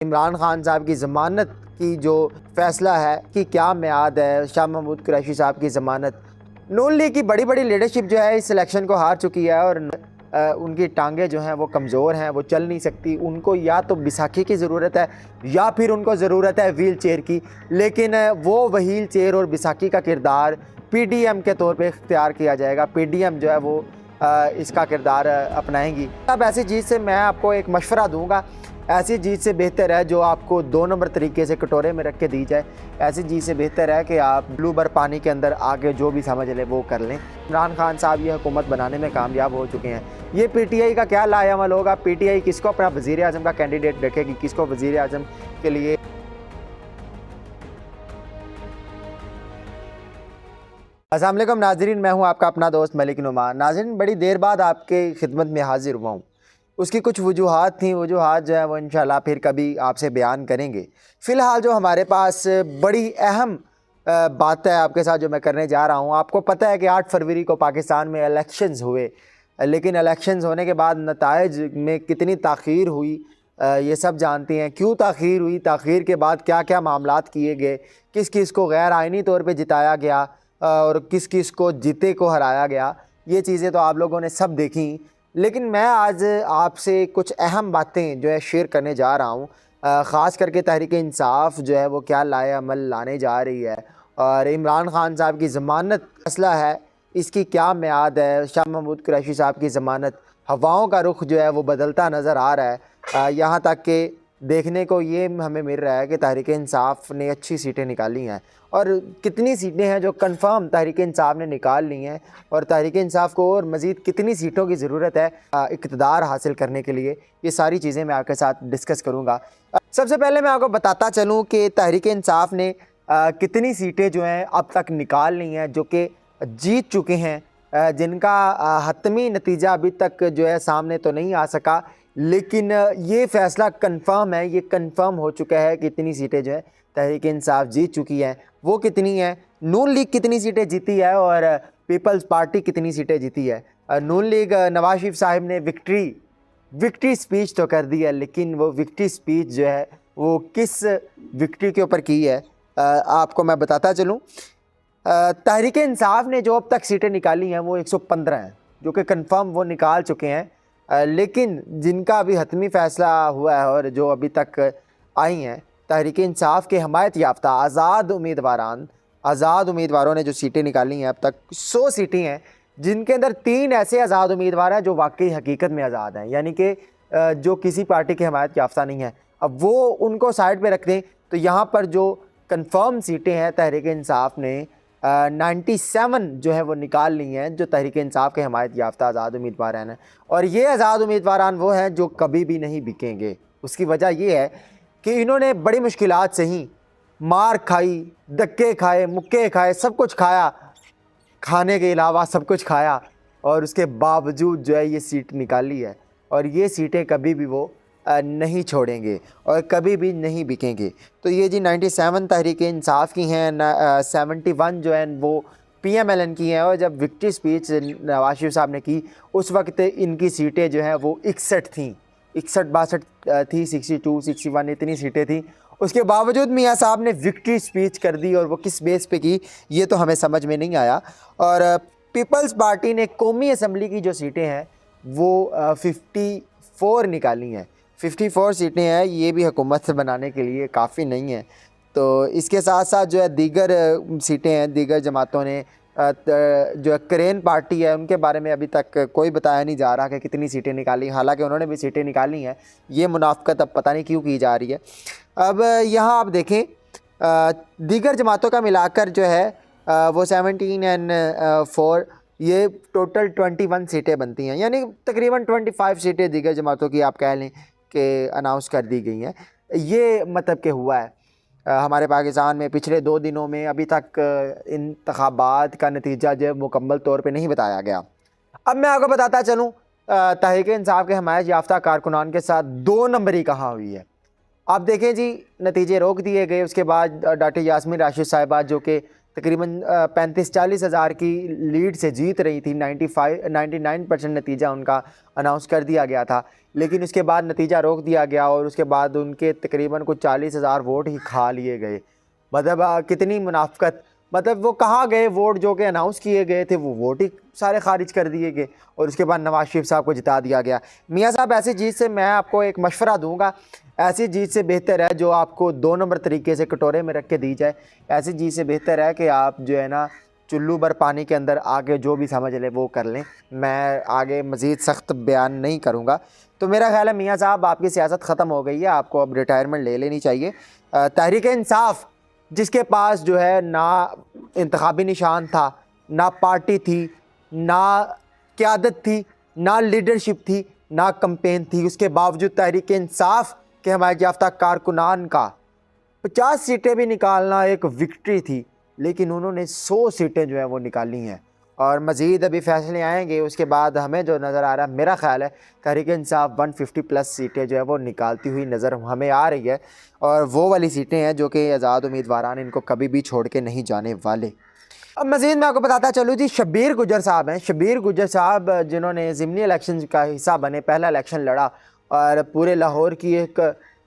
इमरान खान साहब की ज़मानत की जो फ़ैसला है कि क्या मियाद है, शाह महमूद कुरैशी साहब की ज़मानत। नून लीग की बड़ी बड़ी लीडरशिप जो है इस इलेक्शन को हार चुकी है और उनकी टांगें जो हैं वो कमज़ोर हैं, वो चल नहीं सकती। उनको या तो बैसाखी की ज़रूरत है या फिर उनको ज़रूरत है व्हील चेयर की, लेकिन वो व्हील चेयर और बैसाखी का किरदार PDM के तौर पे इख्तियार किया जाएगा। PDM जो है वो इसका किरदार अपनाएंगी। अब ऐसी चीज़ से मैं आपको एक मशवरा दूंगा, ऐसी चीज़ से बेहतर है जो आपको 2 नंबर तरीके से कटोरे में रख के दी जाए। ऐसी चीज़ से बेहतर है कि आप ब्लू भर पानी के अंदर आके जो भी समझ लें वो कर लें। इमरान खान साहब ये हुकूमत बनाने में कामयाब हो चुके हैं। ये PTI का क्या लाएअमल होगा, PTI किसको अपना वज़ीर आज़म का कैंडिडेट रखेगी, किसको वज़ीर आज़म के लिए। अस्सलाम वालेकुम नाज़रीन, मैं हूं आपका अपना दोस्त मलिक नुमान। नाज़रीन, बड़ी देर बाद आपके खिदमत में हाजिर हुआ हूं। उसकी कुछ वजूहात थी, वजूहात जो है वो इंशाल्लाह फिर कभी आपसे बयान करेंगे। फ़िलहाल जो हमारे पास बड़ी अहम बात है आपके साथ जो मैं करने जा रहा हूं। आपको पता है कि 8 फरवरी को पाकिस्तान में इलेक्शंस हुए, लेकिन इलेक्शंस होने के बाद नताइज में कितनी ताख़ीर हुई ये सब जानते हैं। क्यों ताख़ीर हुई, ताख़ीर के बाद क्या क्या मामलात किए गए, किस किस को गैर आइनी तौर पर जिताया गया और किस किस को जीते को हराया गया, ये चीज़ें तो आप लोगों ने सब देखी। लेकिन मैं आज आपसे कुछ अहम बातें जो है शेयर करने जा रहा हूँ। ख़ास करके तहरीक इंसाफ जो है वो क्या लाएअमल लाने जा रही है और इमरान खान साहब की ज़मानत मसला है, इसकी क्या मियाद है। शाह महमूद कुरैशी साहब की ज़मानत, हवाओं का रुख जो है वो बदलता नज़र आ रहा है। यहाँ तक कि देखने को ये हमें मिल रहा है कि तहरीक इंसाफ ने अच्छी सीटें निकाली हैं और कितनी सीटें हैं जो कंफर्म तहरीक इंसाफ ने निकाल ली हैं और तहरीक इंसाफ को और मज़ीद कितनी सीटों की ज़रूरत है इक़्तिदार हासिल करने के लिए, ये सारी चीज़ें मैं आपके साथ डिस्कस करूँगा। सबसे पहले मैं आपको बताता चलूँ कि तहरीक इंसाफ ने कितनी सीटें जो हैं अब तक निकाल ली हैं जो कि जीत चुके हैं, जिनका हतमी नतीजा अभी तक जो है सामने तो नहीं आ सका, लेकिन ये फ़ैसला कंफर्म है, ये कंफर्म हो चुका है कि कितनी सीटें जो है तहरीक इंसाफ जीत चुकी है। वो कितनी है, नून लीग कितनी सीटें जीती है और पीपल्स पार्टी कितनी सीटें जीती है। नून लीग नवाज शरीफ साहब ने विक्ट्री स्पीच तो कर दी है, लेकिन वो विक्ट्री स्पीच जो है वो किस विक्ट्री के ऊपर की है आपको मैं बताता चलूँ। तहरीक इंसाफ ने जो अब तक सीटें निकाली हैं वो 115 हैं, जो कि कंफर्म वो निकाल चुके हैं। लेकिन जिनका अभी हतमी फ़ैसला हुआ है और जो अभी तक आई हैं तहरीक इंसाफ के हमायत याफ्ता आज़ाद उम्मीदवारों ने जो सीटें निकाली हैं अब तक 100 सीटें हैं, जिनके अंदर 3 ऐसे आज़ाद उम्मीदवार हैं जो वाकई हकीकत में आज़ाद हैं, यानी कि जो किसी पार्टी के हमायत याफ्ता नहीं है। अब वो उनको साइड पे रख दें तो यहाँ पर जो कन्फर्म सीटें हैं तहरीक इंसाफ ने 97 जो है वो निकाल ली हैं जो तहरीक इंसाफ के हमायत याफ्ता आज़ाद उम्मीदवार हैं। और ये आज़ाद उम्मीदवारान वो हैं जो कभी भी नहीं बिकेंगे। उसकी वजह ये है कि इन्होंने बड़ी मुश्किलात से ही मार खाई, धक्के खाए, मुक्के खाए, सब कुछ खाया, खाने के अलावा सब कुछ खाया और उसके बावजूद जो है ये सीट निकाली है और ये सीटें कभी भी वो नहीं छोड़ेंगे और कभी भी नहीं बिकेंगे। तो ये जी 97 तहरीक इंसाफ की हैं, 71 जो है वो PMLN की हैं और जब विक्ट्री स्पीच नवाज शरीफ साहब ने की उस वक्त इनकी सीटें जो हैं वो 61 थी, 61-62 थी, 62, 61 इतनी सीटें थी। उसके बावजूद मियाँ साहब ने विक्ट्री स्पीच कर दी और वो किस बेस पे की ये तो हमें समझ में नहीं आया। और पीपल्स पार्टी ने कौमी असम्बली की जो सीटें हैं वो 54 निकाली हैं। 54 सीटें हैं, ये भी हुकूमत बनाने के लिए काफ़ी नहीं है। तो इसके साथ साथ जो है दीगर सीटें हैं, दीगर जमातों ने जो करेन पार्टी है उनके बारे में अभी तक कोई बताया नहीं जा रहा कि कितनी सीटें निकाली, हालांकि उन्होंने भी सीटें निकाली हैं। ये मुनाफ़क़त अब पता नहीं क्यों की जा रही है। अब यहाँ आप देखें दीगर जमातों का मिलाकर जो है वो 17 एंड 4 ये टोटल 21 सीटें बनती हैं, यानी तकरीबन 25 सीटें दीगर जमातों की आप कह लें कि अनाउंस कर दी गई हैं। ये मतलब कि हुआ है हमारे पाकिस्तान में पिछले 2 दिनों में अभी तक इंतखाबात का नतीजा जो मुकम्मल तौर पे नहीं बताया गया। अब मैं आपको बताता चलूँ तहरीक इंसाफ के हमायत याफ्ता कारकुनान के साथ 2 नंबरी कहाँ हुई है। आप देखें जी, नतीजे रोक दिए गए। उसके बाद डॉक्टर यास्मीन राशिद साहिबा जो कि तकरीबन 35-40 हज़ार की लीड से जीत रही थी। 99% नतीजा उनका अनाउंस कर दिया गया था, लेकिन उसके बाद नतीजा रोक दिया गया और उसके बाद उनके तकरीबन कुछ 40 हज़ार वोट ही खा लिए गए। मतलब कितनी मुनाफ़िकत, मतलब वो कहाँ गए वोट जो कि अनाउंस किए गए थे, वो वोट ही सारे खारिज कर दिए गए और उसके बाद नवाज शरीफ साहब को जिता दिया गया। मियाँ साहब, ऐसी चीज़ से मैं आपको एक मशवरा दूंगा, ऐसी चीज़ से बेहतर है जो आपको 2 नंबर तरीके से कटोरे में रख के दी जाए। ऐसी चीज़ से बेहतर है कि आप जो है ना चुल्लू भर पानी के अंदर आके जो भी समझ ले वो कर लें। मैं आगे मज़ीद सख्त बयान नहीं करूँगा। तो मेरा ख्याल है मियाँ साहब आपकी सियासत ख़त्म हो गई है, आपको अब रिटायरमेंट ले लेनी चाहिए। तहरीक इंसाफ जिसके पास जो है ना इंतखाबी निशान था, ना पार्टी थी, ना क़यादत थी, ना लीडरशिप थी, ना कंपेन थी, उसके बावजूद तहरीक इंसाफ के हमायत याफ्ता कारकुनान का 50 सीटें भी निकालना एक विक्ट्री थी, लेकिन उन्होंने 100 सीटें जो है वो निकाली हैं। और मज़ीद अभी फ़ैसले आएंगे, उसके बाद हमें जो नज़र आ रहा है, मेरा ख़्याल है तहरीक इंसाफ 150 प्लस सीटें जो है वो निकालती हुई नज़र हमें आ रही है। और वो वाली सीटें हैं जो कि आज़ाद उम्मीदवारान इनको कभी भी छोड़ के नहीं जाने वाले। अब मज़ीद मैं आपको बताता चलूँ जी, शब्बीर गुज्जर साहब हैं। शब्बीर गुज्जर साहब जिन्होंने ज़िमनी इलेक्शन का हिस्सा बने, पहला इलेक्शन लड़ा और पूरे लाहौर की एक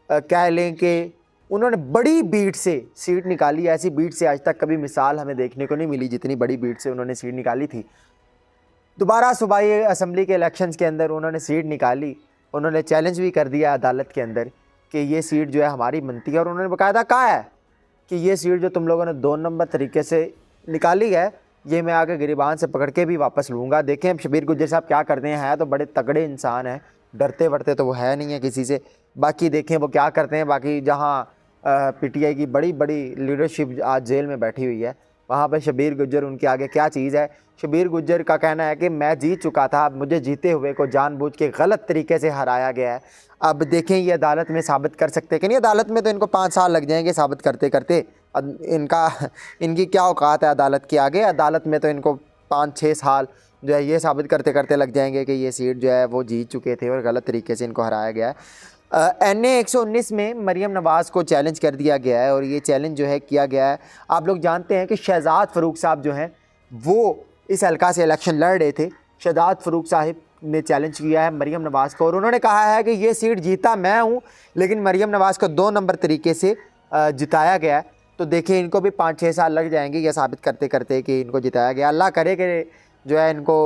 कह लें कि उन्होंने बड़ी बीट से सीट निकाली। ऐसी बीट से आज तक कभी मिसाल हमें देखने को नहीं मिली जितनी बड़ी बीट से उन्होंने सीट निकाली थी। दोबारा सूबाई असम्बली के इलेक्शंस के अंदर उन्होंने सीट निकाली, उन्होंने चैलेंज भी कर दिया अदालत के अंदर कि ये सीट जो है हमारी बनती है, और उन्होंने बाकायदा कहा है कि ये सीट जो तुम लोगों ने 2 नंबर तरीके से निकाली है, ये मैं आगे गिरिबान से पकड़ के भी वापस लूँगा। देखें अब शब्बीर गुज्जर साहब क्या करते हैं, तो बड़े तगड़े इंसान हैं, डरते वरते तो वो है नहीं है किसी से। बाकी देखें वो क्या करते हैं। बाकी जहाँ पीटीआई की बड़ी बड़ी लीडरशिप आज जेल में बैठी हुई है, वहाँ पर शब्बीर गुज्जर उनके आगे क्या चीज़ है। शब्बीर गुज्जर का कहना है कि मैं जीत चुका था, अब मुझे जीते हुए को जानबूझ के गलत तरीके से हराया गया है। अब देखें ये अदालत में साबित कर सकते हैं कि नहीं। अदालत में तो इनको 5 साल लग जाएंगे साबित करते करते। इनकी क्या औकात है अदालत के आगे। अदालत में तो इनको 5-6 साल जो है ये साबित करते करते लग जाएंगे कि ये सीट जो है वो जीत चुके थे और गलत तरीके से इनको हराया गया है। NA 119 में मरीम नवाज़ को चैलेंज कर दिया गया है और ये चैलेंज जो है किया गया है। आप लोग जानते हैं कि शहजाद फ़रूक साहब जो हैं वो इस हल्का से इलेक्शन लड़ रहे थे। शहजाद फ़रूक साहब ने चैलेंज किया है मरीम नवाज़ को और उन्होंने कहा है कि ये सीट जीता मैं हूँ, लेकिन मरीम नवाज़ को 2 नंबर तरीके से जिताया गया है। तो देखिए इनको भी 5-6 साल लग जाएंगे यह साबित करते करते कि इनको जिताया गया। अल्लाह करे कि जो है इनको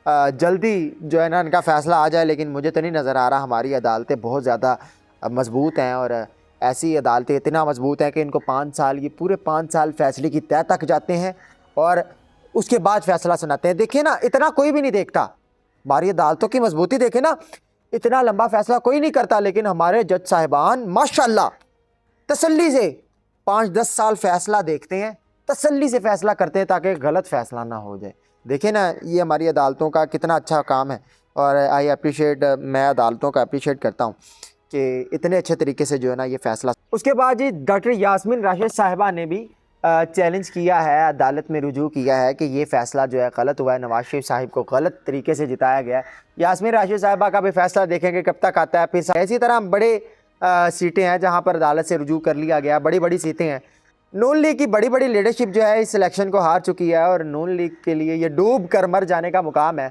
जल्दी जो है ना इनका फ़ैसला आ जाए, लेकिन मुझे तो नहीं नज़र आ रहा। हमारी अदालतें बहुत ज़्यादा मज़बूत हैं और ऐसी अदालतें इतना मज़बूत हैं कि इनको 5 साल, ये पूरे 5 साल फ़ैसले की तय तक जाते हैं और उसके बाद फ़ैसला सुनाते हैं। देखिए ना, इतना कोई भी नहीं देखता। हमारी अदालतों की मजबूती देखे ना, इतना लंबा फ़ैसला कोई नहीं करता, लेकिन हमारे जज साहिबान माशाल्लाह तसल्ली से 5-10 साल फ़ैसला देखते हैं, तसल्ली से फ़ैसला करते हैं ताकि गलत फ़ैसला ना हो जाए। देखिए ना, ये हमारी अदालतों का कितना अच्छा काम है और आई अप्रीशिएट, मैं अदालतों का अप्रीशिएट करता हूँ कि इतने अच्छे तरीके से जो है ना ये फ़ैसला। उसके बाद जी डॉक्टर यास्मीन राशिद साहिबा ने भी चैलेंज किया है, अदालत में रुजू किया है कि ये फ़ैसला जो है गलत हुआ है, नवाज शरीफ साहिब को गलत तरीके से जिताया गया है। यास्मीन राशिद साहिबा का भी फ़ैसला देखेंगे कब तक आता है। फिर इसी तरह बड़े सीटें हैं जहाँ पर अदालत से रुजू कर लिया गया, बड़ी बड़ी सीटें हैं। नून लीग की बड़ी बड़ी लीडरशिप जो है इस इलेक्शन को हार चुकी है और नून लीग के लिए ये डूब कर मर जाने का मुकाम है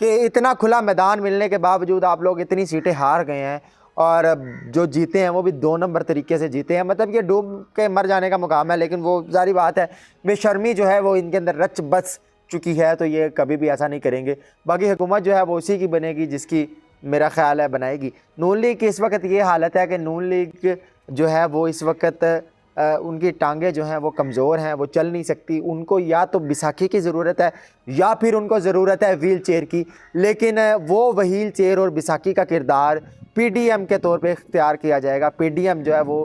कि इतना खुला मैदान मिलने के बावजूद आप लोग इतनी सीटें हार गए हैं और जो जीते हैं वो भी 2 नंबर तरीके से जीते हैं। मतलब ये डूब के मर जाने का मुकाम है, लेकिन वो जारी बात है बेशर्मी जो है वो इनके अंदर रच बस चुकी है, तो ये कभी भी ऐसा नहीं करेंगे। बाकी हुकूमत जो है वो उसी की बनेगी जिसकी मेरा ख्याल है बनाएगी। नून लीग की इस वक्त ये हालत है कि नून लीग जो है वो इस वक्त उनकी टांगें जो हैं वो कमज़ोर हैं, वो चल नहीं सकती। उनको या तो बैसाखी की ज़रूरत है या फिर उनको ज़रूरत है व्हील चेयर की, लेकिन वो व्हील चेयर और बैसाखी का किरदार पीडीएम के तौर पे इख्तियार किया जाएगा। पीडीएम जो है वो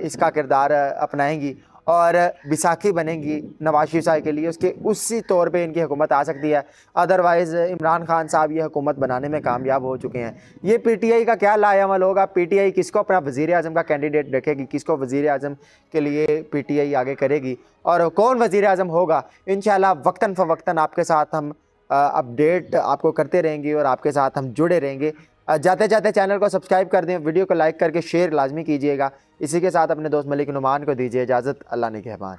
इसका किरदार अपनाएंगी और बैसाखी बनेगी नवाज शरीफ साहब के लिए, उसके उसी तौर पे इनकी हुकूमत आ सकती है। अदरवाइज़ इमरान खान साहब ये हुकूमत बनाने में कामयाब हो चुके हैं। ये पीटीआई का क्या लाएअमल होगा, पीटीआई किसको अपना वज़ीर आज़म का कैंडिडेट रखेगी, किसको वज़ीर आज़म के लिए पीटीआई आगे करेगी और कौन वज़ीर आज़म होगा, इंशाअल्लाह वक्तन फ़वक्तन आपके साथ हम अपडेट आपको करते रहेंगे और आपके साथ हम जुड़े रहेंगे। जाते जाते चैनल को सब्सक्राइब कर दें, वीडियो को लाइक करके शेयर लाजमी कीजिएगा। इसी के साथ अपने दोस्त मलिक नुमान को दीजिए इजाज़त। अल्लाह निगहबान।